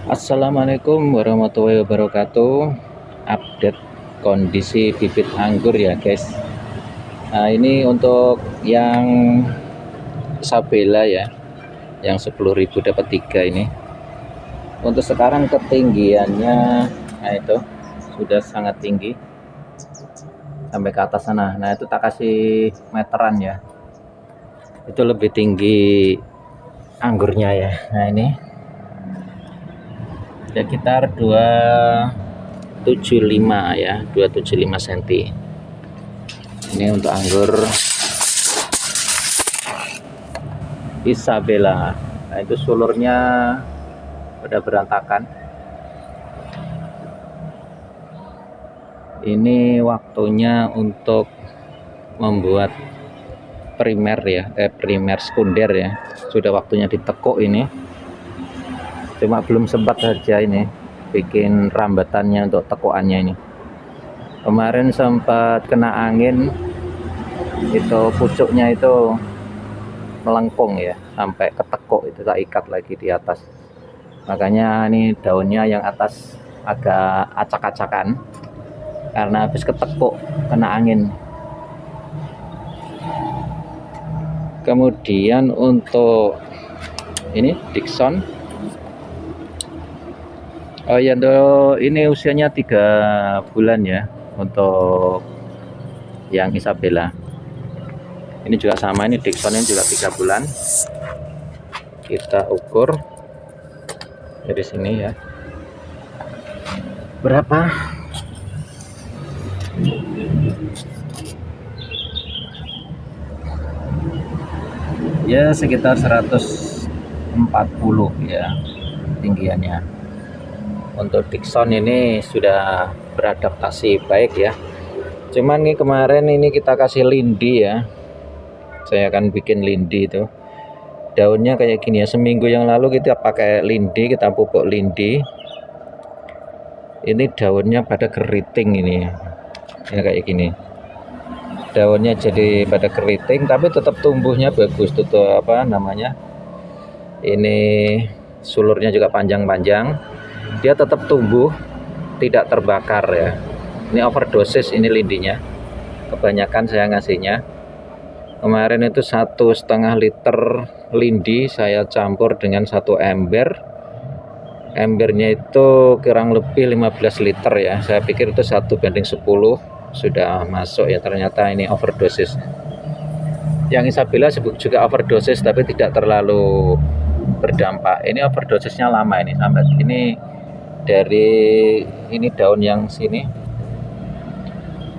Assalamualaikum warahmatullahi wabarakatuh. Update kondisi bibit anggur ya guys. Nah ini untuk yang Isabella ya, yang 10.000 dapat 3 ini. Untuk sekarang ketinggiannya, nah itu sudah sangat tinggi sampai ke atas sana. Nah itu tak kasih meteran ya, itu lebih tinggi anggurnya ya. Nah ini sekitar 275 ya, 275 cm. Ini untuk anggur Isabella. Nah itu sulurnya udah berantakan. Ini waktunya untuk membuat primer ya, primer sekunder ya. Sudah waktunya ditekuk ini. Cuma belum sempat saja ini bikin rambatannya untuk tekuannya ini. Kemarin sempat kena angin, itu pucuknya itu melengkung ya, sampai ketekuk, itu tak ikat lagi di atas. Makanya ini daunnya yang atas agak acak-acakan karena habis ketekuk kena angin. Kemudian untuk ini Dickson, oh ya, ini usianya 3 bulan ya untuk yang Isabella. Ini juga sama, ini Dickson ini juga 3 bulan. Kita ukur dari sini ya, berapa. Ya sekitar 140 ya tinggiannya. Untuk Dickson ini sudah beradaptasi baik ya. Cuman nih kemarin ini kita kasih lindi ya. Saya akan bikin lindi itu. Daunnya kayak gini ya. Seminggu yang lalu kita pakai lindi, kita pupuk lindi. Ini daunnya pada keriting ini. Ya kayak gini. Daunnya jadi pada keriting tapi tetap tumbuhnya bagus. Tuh apa namanya? Ini sulurnya juga panjang-panjang. Dia tetap tumbuh, tidak terbakar ya. Ini overdosis ini lindinya. Kebanyakan saya ngasihnya. Kemarin itu 1,5 liter lindi saya campur dengan 1 ember. Embernya itu kurang lebih 15 liter ya. Saya pikir itu 1:10 sudah masuk ya, ternyata ini overdosis. Yang Isabella juga overdosis tapi tidak terlalu berdampak. Ini overdosisnya lama ini, sampai ini dari ini daun yang sini,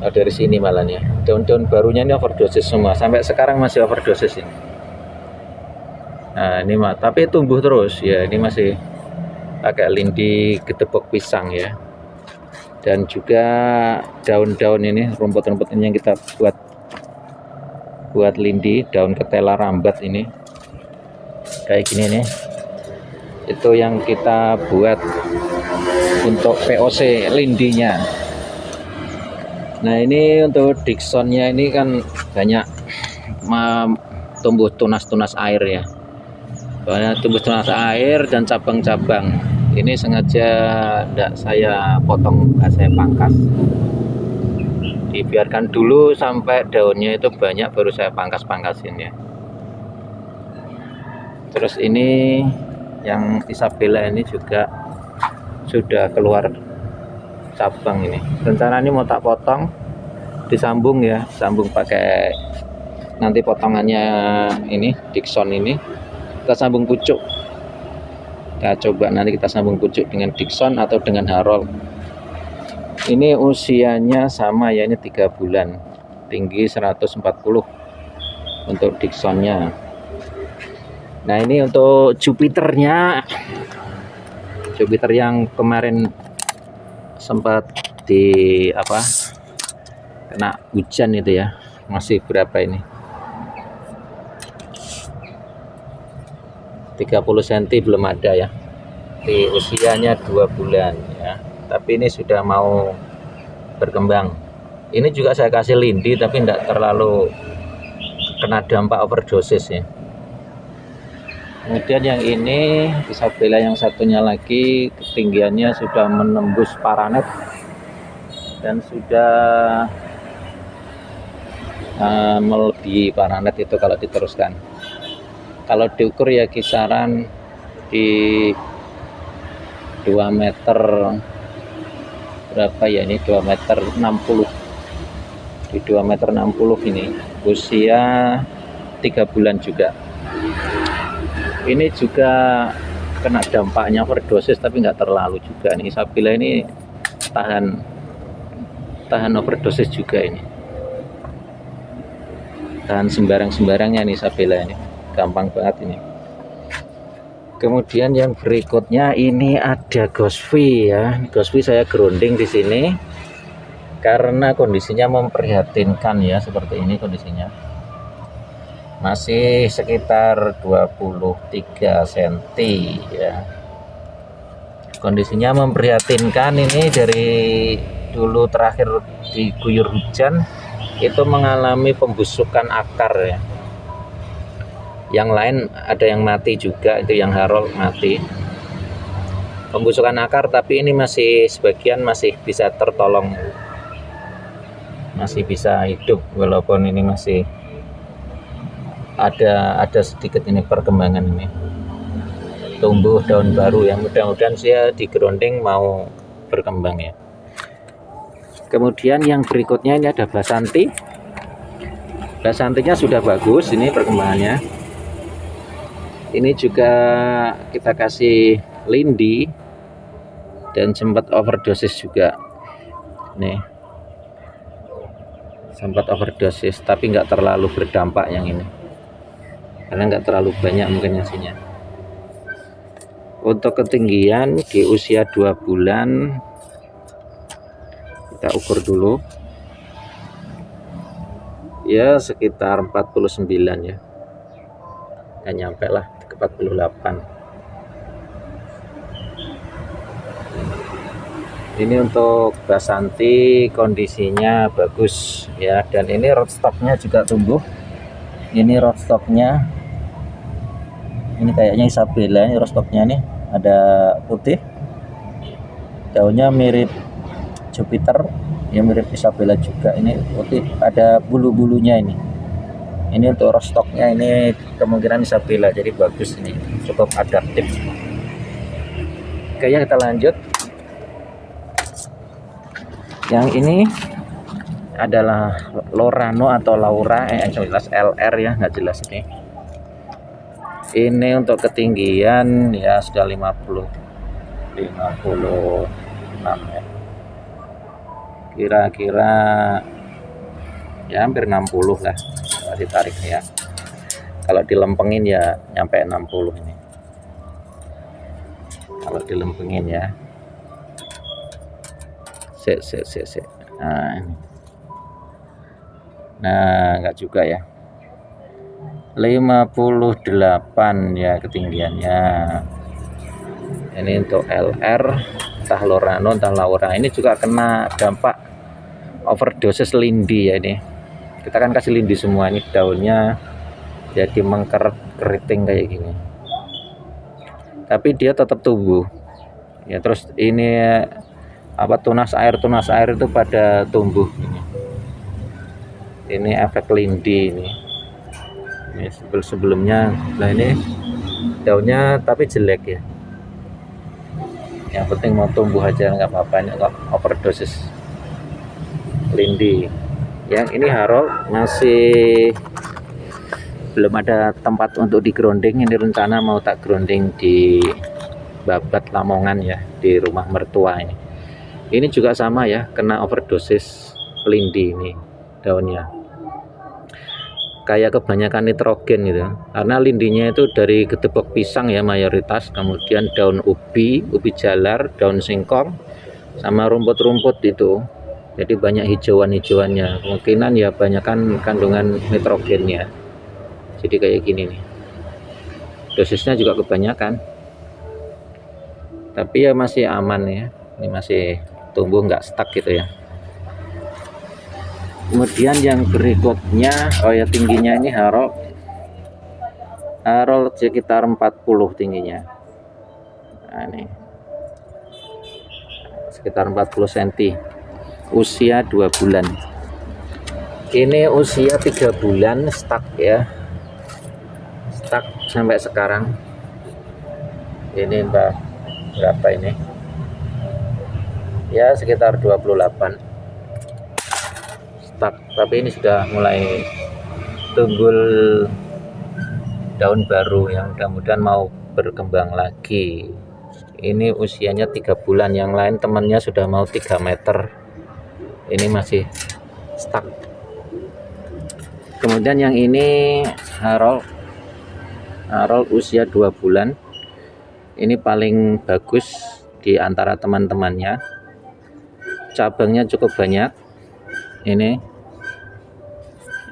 dari sini malahnya daun-daun barunya ini overdosis semua, sampai sekarang masih overdosis ini. Nah ini mah tapi tumbuh terus ya, ini masih pakai lindi gedebok pisang ya. Dan juga daun-daun ini, rumput-rumput ini yang kita buat lindi, daun ketela rambat ini kayak gini nih, itu yang kita buat untuk POC lindinya. Nah ini untuk Dicksonnya ini kan banyak tumbuh tunas-tunas air ya, banyak tumbuh tunas air dan cabang-cabang. Ini sengaja tidak saya potong, saya pangkas, dibiarkan dulu sampai daunnya itu banyak baru saya pangkas-pangkasin ya. Terus ini yang Isabella ini juga sudah keluar cabang ini. Rencana ini mau tak potong, disambung ya, sambung pakai nanti potongannya ini Dickson ini kita sambung pucuk. Kita coba nanti kita sambung pucuk dengan Dickson atau dengan Harold. Ini usianya sama ya, ini 3 bulan, tinggi 140 untuk Dicksonnya. Nah ini untuk Jupiternya, Jupiter yang kemarin sempat di apa kena hujan itu ya, masih berapa ini, 30 cm belum ada ya, di usianya 2 bulan ya, tapi ini sudah mau berkembang. Ini juga saya kasih lindi tapi tidak terlalu kena dampak overdosis ya. Kemudian yang ini Isabella yang satunya lagi ketinggiannya sudah menembus paranet dan sudah melebihi paranet itu kalau diteruskan. Kalau diukur ya kisaran di 2 meter berapa ya, ini 2 meter 60, di 2 meter 60 ini, usia 3 bulan juga. Ini juga kena dampaknya overdosis tapi nggak terlalu juga nih. Isabella ini tahan overdosis juga, ini tahan sembarang-sembarangnya nih Isabella ini, gampang banget ini. Kemudian yang berikutnya ini ada Ghostfy ya. Ghostfy saya grounding di sini karena kondisinya memprihatinkan ya, seperti ini kondisinya. Masih sekitar 23 cm ya. Kondisinya memprihatinkan ini, dari dulu terakhir diguyur hujan itu mengalami pembusukan akar ya. Yang lain ada yang mati juga, itu yang Harold mati. Pembusukan akar, tapi ini masih sebagian masih bisa tertolong, masih bisa hidup walaupun ini masih ada sedikit ini perkembangan, ini tumbuh daun baru yang mudah-mudahan saya di grounding mau berkembang ya. Kemudian yang berikutnya ini ada Basanti. Basantinya sudah bagus ini perkembangannya. Ini juga kita kasih lindi dan sempat overdosis juga. Nih, sempat overdosis tapi nggak terlalu berdampak yang ini, karena nggak terlalu banyak mungkin hasilnya. Untuk ketinggian di usia 2 bulan kita ukur dulu ya, sekitar 49 ya, nggak nyampe lah ke 48. Ini untuk Basanti kondisinya bagus ya, dan ini rootstocknya juga tumbuh. Ini rootstocknya, ini kayaknya Isabella, ini rootstocknya nih ada putih, daunnya mirip Jupiter ya, mirip Isabella juga. Ini putih, ada bulu-bulunya ini. Ini untuk rootstocknya ini kemungkinan Isabella, jadi bagus, ini cukup adaptif. Oke ya, kita lanjut. Yang ini adalah Lorano atau Laura, yang jelas LR ya, nggak jelas ini. Ini untuk ketinggian ya sudah 56 ya. Kira-kira ya hampir 60 lah kalau ditarik ya. Kalau dilempengin ya nyampe 60 ini. Kalau dilempengin ya. Sek. Nah, ini. Nah, enggak juga ya. 58 ya ketinggiannya. Ini untuk LR, entah Lorano entah Laura. Ini juga kena dampak overdosis lindi ya ini. Kita kan kasih lindi semua, ini daunnya jadi mengkeret keriting kayak gini. Tapi dia tetap tumbuh. Ya, terus ini apa, tunas air itu pada tumbuh ini. Ini efek lindi ini. Ini sebelumnya, nah ini daunnya tapi jelek ya. Yang penting mau tumbuh aja, nggak apa-apa, nggak overdosis lindi. Yang ini Harold masih belum ada tempat untuk di grounding. Ini rencana mau tak grounding di Babat Lamongan ya, di rumah mertua ini. Ini juga sama ya, kena overdosis lindi ini daunnya. Kayak kebanyakan nitrogen gitu, karena lindinya itu dari gedebok pisang ya mayoritas, kemudian daun ubi jalar, daun singkong, sama rumput-rumput itu, jadi banyak hijauan-hijauannya, kemungkinan ya banyakan kandungan nitrogennya, jadi kayak gini nih, dosisnya juga kebanyakan, tapi ya masih aman ya, ini masih tumbuh nggak stuck gitu ya. Kemudian yang berikutnya, oh ya tingginya ini Harold Harold sekitar 40 tingginya. Nah, ini sekitar 40 cm, usia 2 bulan. Ini usia 3 bulan stuck ya, stuck sampai sekarang. Ini berapa ini ya, sekitar 28 stuck, tapi ini sudah mulai tumbuh daun baru yang mudah-mudahan mau berkembang lagi. Ini usianya 3 bulan, yang lain temannya sudah mau 3 meter, ini masih stuck. Kemudian yang ini Harold usia 2 bulan, ini paling bagus di antara teman-temannya, cabangnya cukup banyak.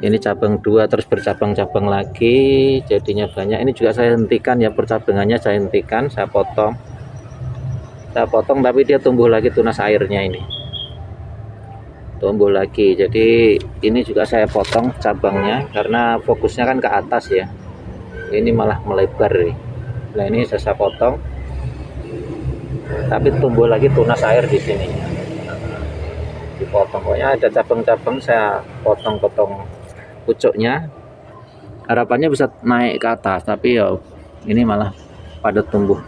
Ini cabang 2 terus bercabang-cabang lagi, jadinya banyak. Ini juga saya hentikan ya, percabangannya saya hentikan, saya potong tapi dia tumbuh lagi, tunas airnya ini tumbuh lagi. Jadi ini juga saya potong cabangnya karena fokusnya kan ke atas ya, ini malah melebar nih. Nah ini saya potong, tapi tumbuh lagi tunas air di sini, dipotong. Pokoknya ada cabang-cabang saya potong-potong pucuknya, harapannya bisa naik ke atas, tapi ya ini malah pada tumbuh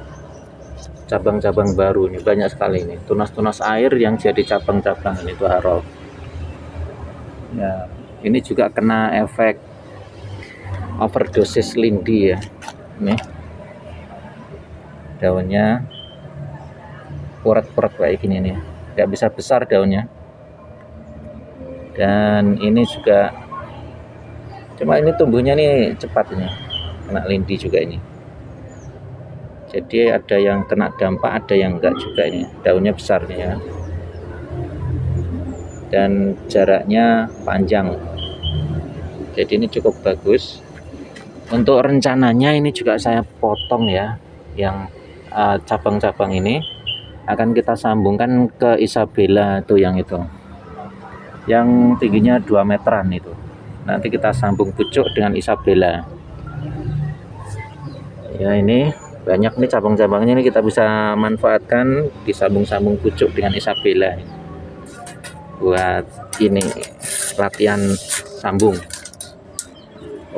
cabang-cabang baru. Ini banyak sekali ini tunas-tunas air yang jadi cabang-cabang. Ini tuh Harold ya. Ini juga kena efek overdosis lindi ya. Ini daunnya purat-purat kayak gini nih, nggak bisa besar daunnya. Dan ini juga, cuma ini tumbuhnya nih cepat, ini kena lindi juga ini. Jadi ada yang kena dampak, ada yang enggak juga. Ini daunnya besar nih ya, dan jaraknya panjang, jadi ini cukup bagus. Untuk rencananya ini juga saya potong ya, yang cabang-cabang ini akan kita sambungkan ke Isabella tuh, yang itu yang tingginya 2 meteran itu. Nanti kita sambung pucuk dengan Isabella ya. Ini banyak nih cabang-cabangnya, ini kita bisa manfaatkan disambung-sambung pucuk dengan Isabella buat ini latihan sambung.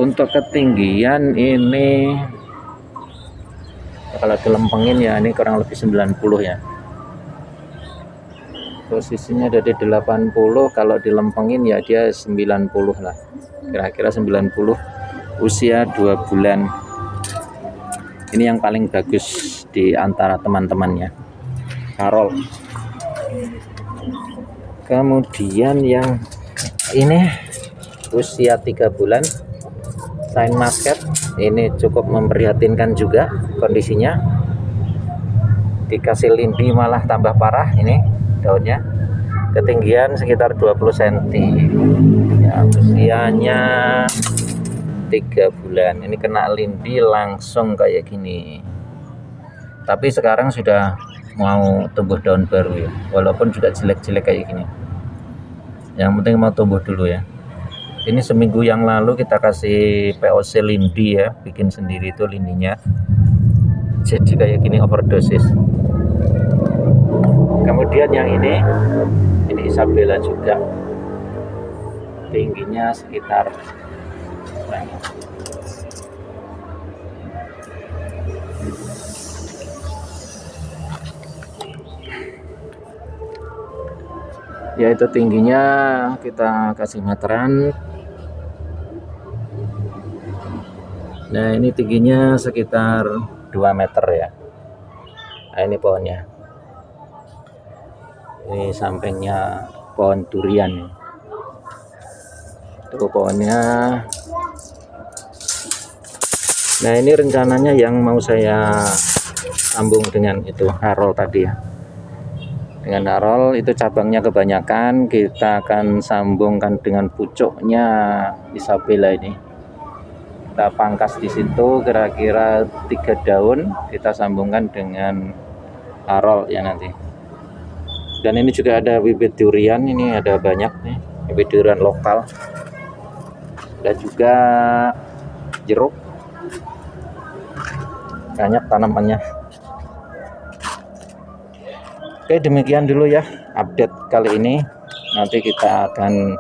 Untuk ketinggian ini kalau dilempengin ya, ini kurang lebih 90 ya, posisinya dari 80, kalau dilempengin ya dia 90 lah, kira-kira 90, usia 2 bulan. Ini yang paling bagus di antara teman-temannya, Harold. Kemudian yang ini usia 3 bulan, Saint Market. Ini cukup memprihatinkan juga kondisinya, dikasih lindi malah tambah parah. Ini daunnya ketinggian sekitar 20 cm ya, usianya 3 bulan. Ini kena lindi langsung kayak gini, tapi sekarang sudah mau tumbuh daun baru ya, walaupun juga jelek-jelek kayak gini, yang penting mau tumbuh dulu ya. Ini seminggu yang lalu kita kasih POC lindi ya, bikin sendiri itu lindinya, jadi kayak gini overdosis. Kemudian yang ini Isabella juga, tingginya sekitar ya, itu tingginya kita kasih meteran. Nah ini tingginya sekitar 2 meter ya. Nah ini pohonnya, ini sampingnya pohon durian. Itu pohonnya. Nah ini rencananya yang mau saya sambung dengan itu Harold tadi ya. Dengan Harold itu cabangnya kebanyakan, kita akan sambungkan dengan pucuknya Isabella ini. Kita pangkas di situ kira-kira 3 daun, kita sambungkan dengan Harold ya nanti. Dan ini juga ada bibit durian, ini ada banyak nih bibit durian lokal. Ada juga jeruk. banyak tanamannya. Oke, demikian dulu ya update kali ini. Nanti kita akan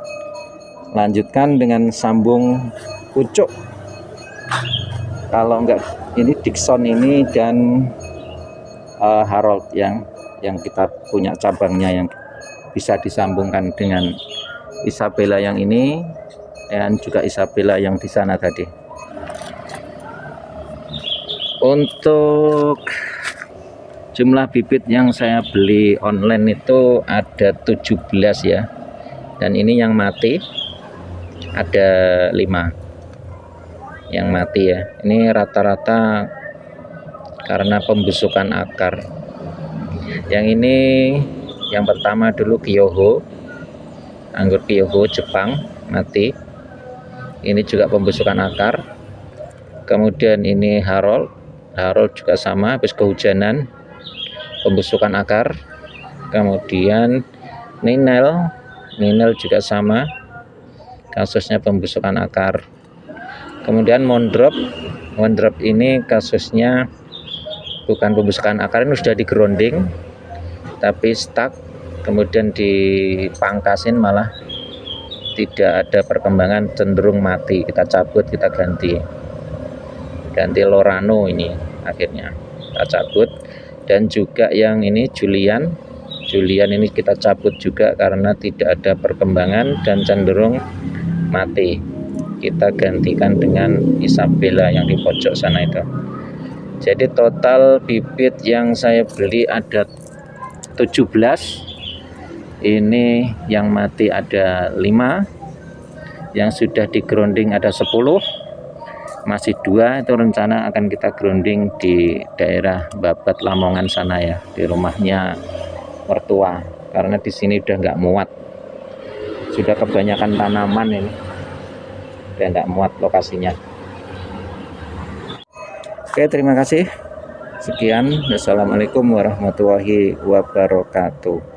lanjutkan dengan sambung pucuk. Kalau enggak, ini Dickson ini dan Harold yang kita punya cabangnya yang bisa disambungkan dengan Isabella yang ini dan juga Isabella yang di sana tadi. Untuk jumlah bibit yang saya beli online itu ada 17 ya, dan ini yang mati ada 5 yang mati ya. Ini rata-rata karena pembusukan akar. Yang ini yang pertama dulu Kyoho, anggur Kyoho Jepang mati, ini juga pembusukan akar. Kemudian ini Harold juga sama, habis kehujanan pembusukan akar. Kemudian Ninel juga sama, kasusnya pembusukan akar. Kemudian Mondrop ini kasusnya bukan pembusukan akar, ini sudah digrounding tapi stuck, kemudian dipangkasin malah tidak ada perkembangan, cenderung mati. Kita cabut, kita ganti Lorano, ini akhirnya kita cabut. Dan juga yang ini Julian ini kita cabut juga karena tidak ada perkembangan dan cenderung mati. Kita gantikan dengan Isabella yang di pojok sana itu. Jadi total bibit yang saya beli ada 17. Ini yang mati ada 5, yang sudah di grounding ada 10, masih 2. Itu rencana akan kita grounding di daerah Babat Lamongan sana ya, di rumahnya mertua, karena di sini udah nggak muat, sudah kebanyakan tanaman, ini udah nggak muat lokasinya. Oke, terima kasih. Sekian. Wassalamualaikum warahmatullahi wabarakatuh.